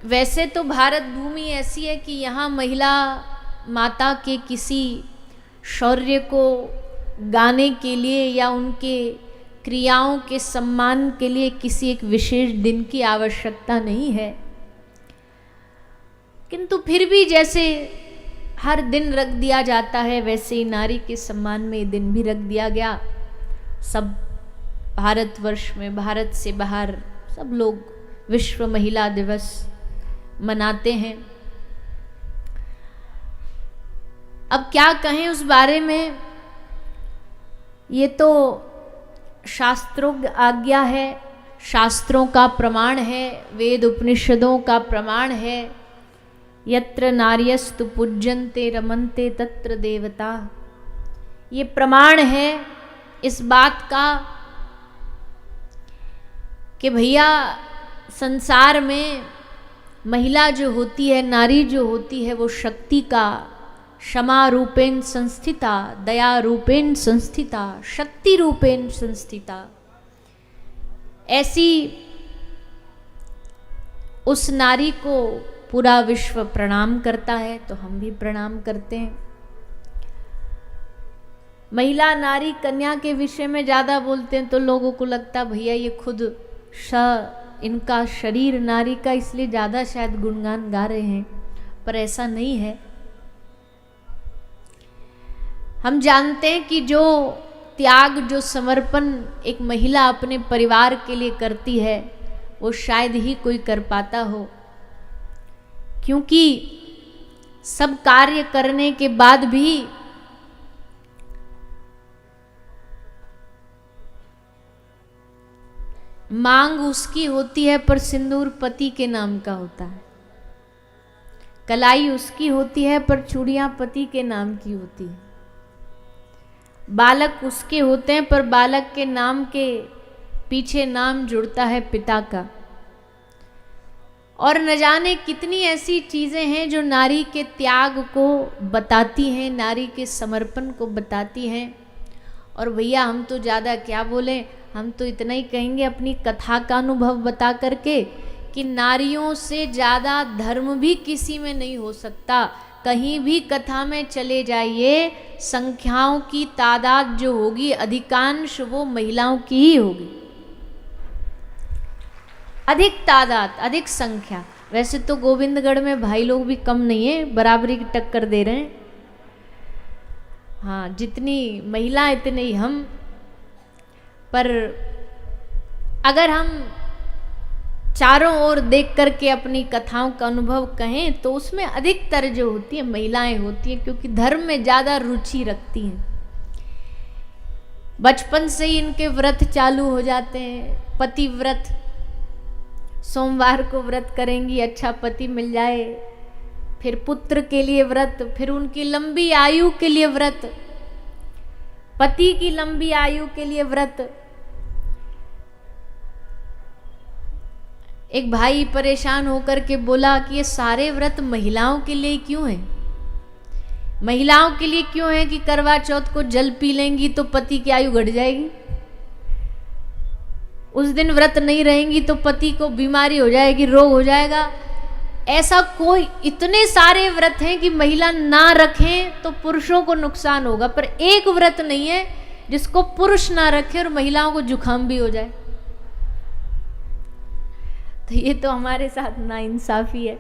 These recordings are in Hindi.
वैसे तो भारत भूमि ऐसी है कि यहाँ महिला माता के किसी शौर्य को गाने के लिए या उनके क्रियाओं के सम्मान के लिए किसी एक विशेष दिन की आवश्यकता नहीं है, किंतु फिर भी जैसे हर दिन रख दिया जाता है वैसे ही नारी के सम्मान में ये दिन भी रख दिया गया। सब भारतवर्ष में, भारत से बाहर सब लोग विश्व महिला दिवस मनाते हैं। अब क्या कहें उस बारे में, ये तो शास्त्रों की आज्ञा है, शास्त्रों का प्रमाण है, वेद उपनिषदों का प्रमाण है। यत्र नार्यस्तु पूज्यन्ते रमन्ते तत्र देवता, ये प्रमाण है इस बात का कि भैया संसार में महिला जो होती है, नारी जो होती है, वो शक्ति का क्षमा रूपेण संस्थिता, दया रूपेण संस्थिता, शक्ति रूपेण संस्थिता, ऐसी उस नारी को पूरा विश्व प्रणाम करता है, तो हम भी प्रणाम करते हैं। महिला नारी कन्या के विषय में ज़्यादा बोलते हैं तो लोगों को लगता है भैया ये खुद इनका शरीर नारी का, इसलिए ज़्यादा शायद गुणगान गा रहे हैं, पर ऐसा नहीं है। हम जानते हैं कि जो त्याग, जो समर्पण एक महिला अपने परिवार के लिए करती है वो शायद ही कोई कर पाता हो, क्योंकि सब कार्य करने के बाद भी मांग उसकी होती है पर सिंदूर पति के नाम का होता है, कलाई उसकी होती है पर चूड़ियां पति के नाम की होती है, बालक उसके होते हैं पर बालक के नाम के पीछे नाम जुड़ता है पिता का। और न जाने कितनी ऐसी चीज़ें हैं जो नारी के त्याग को बताती हैं, नारी के समर्पण को बताती हैं। और भैया हम तो ज़्यादा क्या बोलें, हम तो इतना ही कहेंगे अपनी कथा का अनुभव बता करके कि नारियों से ज़्यादा धर्म भी किसी में नहीं हो सकता। कहीं भी कथा में चले जाइए, संख्याओं की तादाद जो होगी अधिकांश वो महिलाओं की ही होगी, अधिक तादाद, अधिक संख्या। वैसे तो गोविंदगढ़ में भाई लोग भी कम नहीं है, बराबरी की टक्कर दे रहे हैं। हाँ, जितनी महिला इतने ही हम। पर अगर हम चारों ओर देख करके अपनी कथाओं का अनुभव कहें तो उसमें अधिकतर जो होती है महिलाएं होती हैं, क्योंकि धर्म में ज़्यादा रुचि रखती हैं। बचपन से ही इनके व्रत चालू हो जाते हैं, पति व्रत, सोमवार को व्रत करेंगी अच्छा पति मिल जाए, फिर पुत्र के लिए व्रत, फिर उनकी लंबी आयु के लिए व्रत, पति की लंबी आयु के लिए व्रत। एक भाई परेशान होकर के बोला कि ये सारे व्रत महिलाओं के लिए क्यों हैं? महिलाओं के लिए क्यों है कि करवा चौथ को जल पी लेंगी तो पति की आयु घट जाएगी, उस दिन व्रत नहीं रहेंगी तो पति को बीमारी हो जाएगी, रोग हो जाएगा। ऐसा कोई, इतने सारे व्रत हैं कि महिला ना रखें तो पुरुषों को नुकसान होगा, पर एक व्रत नहीं है जिसको पुरुष ना रखे और महिलाओं को जुकाम भी हो जाए। तो ये तो हमारे साथ नाइंसाफी है।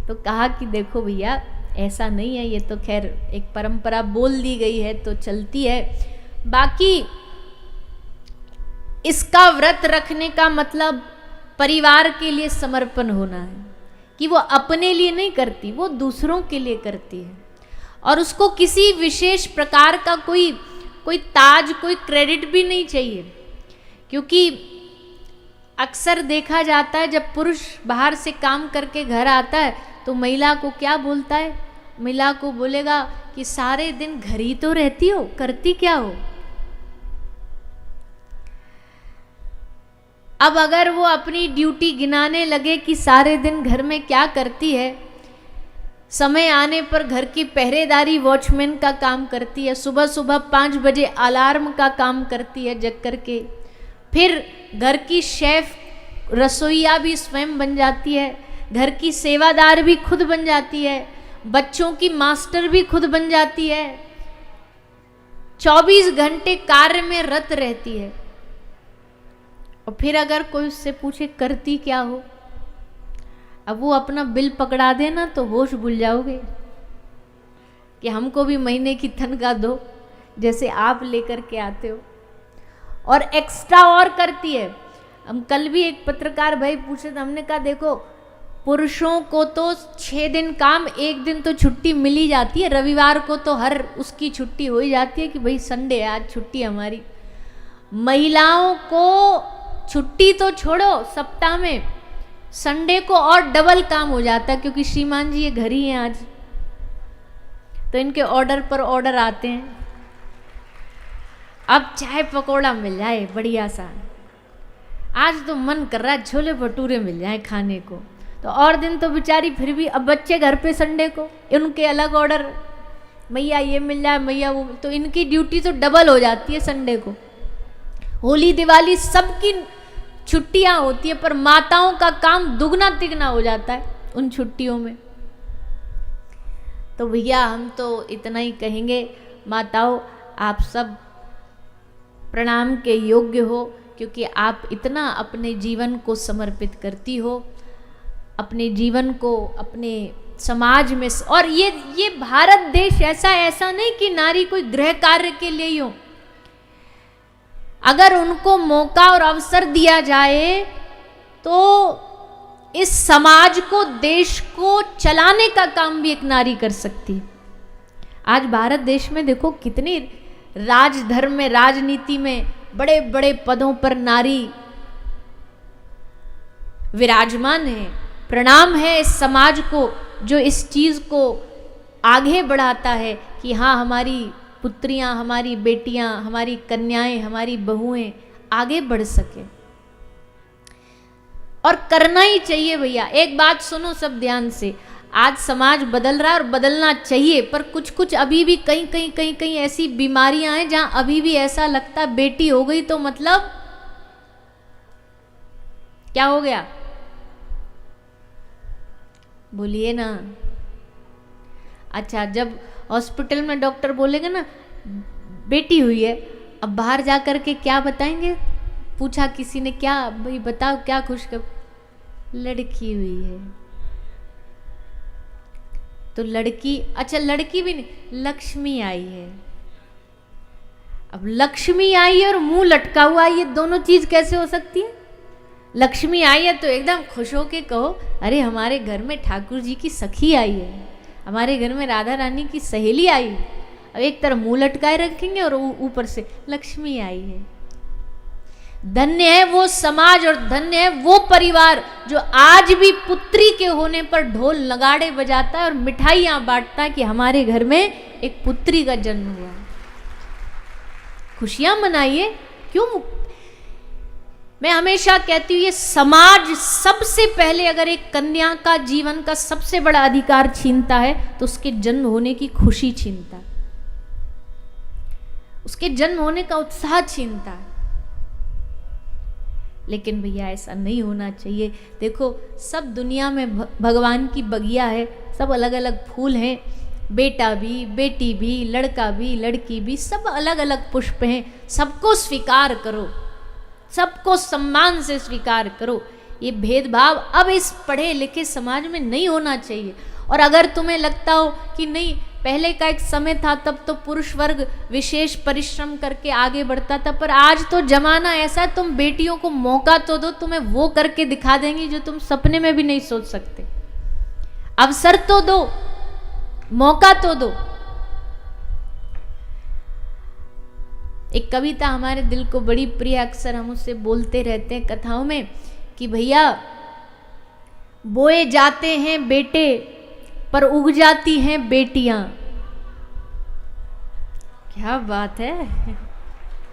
तो कहा कि देखो भैया ऐसा नहीं है, ये तो खैर एक परंपरा बोल दी गई है तो चलती है। बाकी इसका व्रत रखने का मतलब परिवार के लिए समर्पण होना है, कि वो अपने लिए नहीं करती, वो दूसरों के लिए करती है। और उसको किसी विशेष प्रकार का कोई ताज, कोई क्रेडिट भी नहीं चाहिए, क्योंकि अक्सर देखा जाता है जब पुरुष बाहर से काम करके घर आता है तो महिला को क्या बोलता है, महिला को बोलेगा कि सारे दिन घर ही तो रहती हो, करती क्या हो। अब अगर वो अपनी ड्यूटी गिनाने लगे कि सारे दिन घर में क्या करती है, समय आने पर घर की पहरेदारी वॉचमैन का काम करती है, सुबह सुबह 5 बजे अलार्म का काम करती है जग करके, फिर घर की शेफ रसोईया भी स्वयं बन जाती है, घर की सेवादार भी खुद बन जाती है, बच्चों की मास्टर भी खुद बन जाती है, 24 घंटे कार्य में रत रहती है। और फिर अगर कोई उससे पूछे करती क्या हो, अब वो अपना बिल पकड़ा देना तो होश भूल जाओगे कि हमको भी महीने की तनख्वाह दो, जैसे आप लेकर के आते हो। और एक्स्ट्रा और करती है। हम कल भी एक पत्रकार भाई पूछे थे, हमने कहा देखो पुरुषों को तो 6 दिन काम, 1 दिन तो छुट्टी मिली जाती है, रविवार को तो हर उसकी छुट्टी हो ही जाती है कि भाई संडे है, आज छुट्टी हमारी। महिलाओं को छुट्टी तो छोड़ो, सप्ताह में संडे को और डबल काम हो जाता है, क्योंकि श्रीमान जी ये घर ही हैं आज, तो इनके ऑर्डर पर ऑर्डर आते हैं। अब चाय पकौड़ा मिल जाए बढ़िया सा, आज तो मन कर रहा है छोले भटूरे मिल जाए खाने को, तो और दिन तो बेचारी फिर भी, अब बच्चे घर पे संडे को उनके अलग ऑर्डर, मैया ये मिल जाए मैया वो, तो इनकी ड्यूटी तो डबल हो जाती है संडे को। होली दिवाली सबकी छुट्टियां होती है, पर माताओं का काम दुगना तिगना हो जाता है उन छुट्टियों में। तो भैया हम तो इतना ही कहेंगे, माताओं आप सब प्रणाम के योग्य हो, क्योंकि आप इतना अपने जीवन को समर्पित करती हो, अपने जीवन को अपने समाज में। और ये भारत देश ऐसा नहीं कि नारी कोई गृह कार्य के लिए ही हो। अगर उनको मौका और अवसर दिया जाए तो इस समाज को, देश को चलाने का काम भी एक नारी कर सकती है। आज भारत देश में देखो कितनी राजधर्म में, राजनीति में बड़े बड़े पदों पर नारी विराजमान है। प्रणाम है इस समाज को जो इस चीज को आगे बढ़ाता है कि हाँ हमारी पुत्रियां, हमारी बेटियां, हमारी कन्याएं, हमारी बहुएं आगे बढ़ सके। और करना ही चाहिए भैया। एक बात सुनो सब ध्यान से, आज समाज बदल रहा है और बदलना चाहिए, पर कुछ कुछ अभी भी कहीं ऐसी बीमारियां हैं जहां अभी भी ऐसा लगता है बेटी हो गई तो मतलब क्या हो गया, बोलिए ना। अच्छा, जब हॉस्पिटल में डॉक्टर बोलेंगे ना बेटी हुई है, अब बाहर जाकर के क्या बताएंगे, पूछा किसी ने क्या भाई बताओ क्या खुशखबर, लड़की हुई है। तो लड़की, अच्छा लड़की भी नहीं, लक्ष्मी आई है। अब लक्ष्मी आई है और मुंह लटका हुआ, ये दोनों चीज कैसे हो सकती है। लक्ष्मी आई है तो एकदम खुश होके कहो अरे हमारे घर में ठाकुर जी की सखी आई है, हमारे घर में राधा रानी की सहेली आई है। अब एक तरफ मुंह लटकाए रखेंगे और ऊपर से लक्ष्मी आई है। धन्य है वो समाज और धन्य है वो परिवार जो आज भी पुत्री के होने पर ढोल नगाड़े बजाता है और मिठाइयां बांटता है कि हमारे घर में एक पुत्री का जन्म हुआ। खुशियां मनाइए। क्यों, मैं हमेशा कहती हूँ ये समाज सबसे पहले अगर एक कन्या का जीवन का सबसे बड़ा अधिकार छीनता है तो उसके जन्म होने की खुशी छीनता है, उसके जन्म होने का उत्साह छीनता है। लेकिन भैया ऐसा नहीं होना चाहिए। देखो सब दुनिया में भगवान की बगिया है, सब अलग अलग फूल हैं, बेटा भी, बेटी भी, लड़का भी, लड़की भी, सब अलग अलग पुष्प हैं। सबको स्वीकार करो, सबको सम्मान से स्वीकार करो। ये भेदभाव अब इस पढ़े लिखे समाज में नहीं होना चाहिए। और अगर तुम्हें लगता हो कि नहीं पहले का एक समय था तब तो पुरुष वर्ग विशेष परिश्रम करके आगे बढ़ता था, पर आज तो जमाना ऐसा है, तुम बेटियों को मौका तो दो, तुम्हें वो करके दिखा देंगी जो तुम सपने में भी नहीं सोच सकते। अवसर तो दो, मौका तो दो। एक कविता हमारे दिल को बड़ी प्रिय, अक्सर हम उससे बोलते रहते हैं कथाओं में कि भैया बोए जाते हैं बेटे पर उग जाती हैं बेटियां। क्या बात है,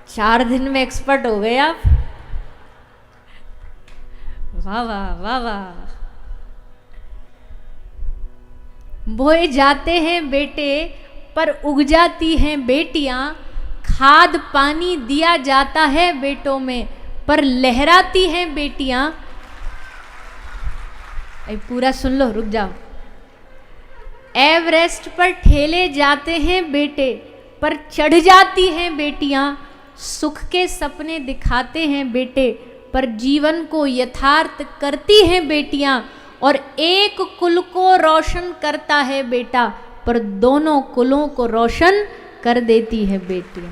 4 दिन में एक्सपर्ट हो गए आप। वाह वाह वाह वाह। बोए जाते हैं बेटे पर उग जाती हैं बेटियां, खाद पानी दिया जाता है बेटों में पर लहराती हैं बेटियां। अरे पूरा सुन लो, रुक जाओ। एवरेस्ट पर ठेले जाते हैं बेटे, पर चढ़ जाती हैं बेटियां। सुख के सपने दिखाते हैं बेटे, पर जीवन को यथार्थ करती हैं बेटियां। और एक कुल को रोशन करता है बेटा, पर दोनों कुलों को रोशन कर देती है बेटियां।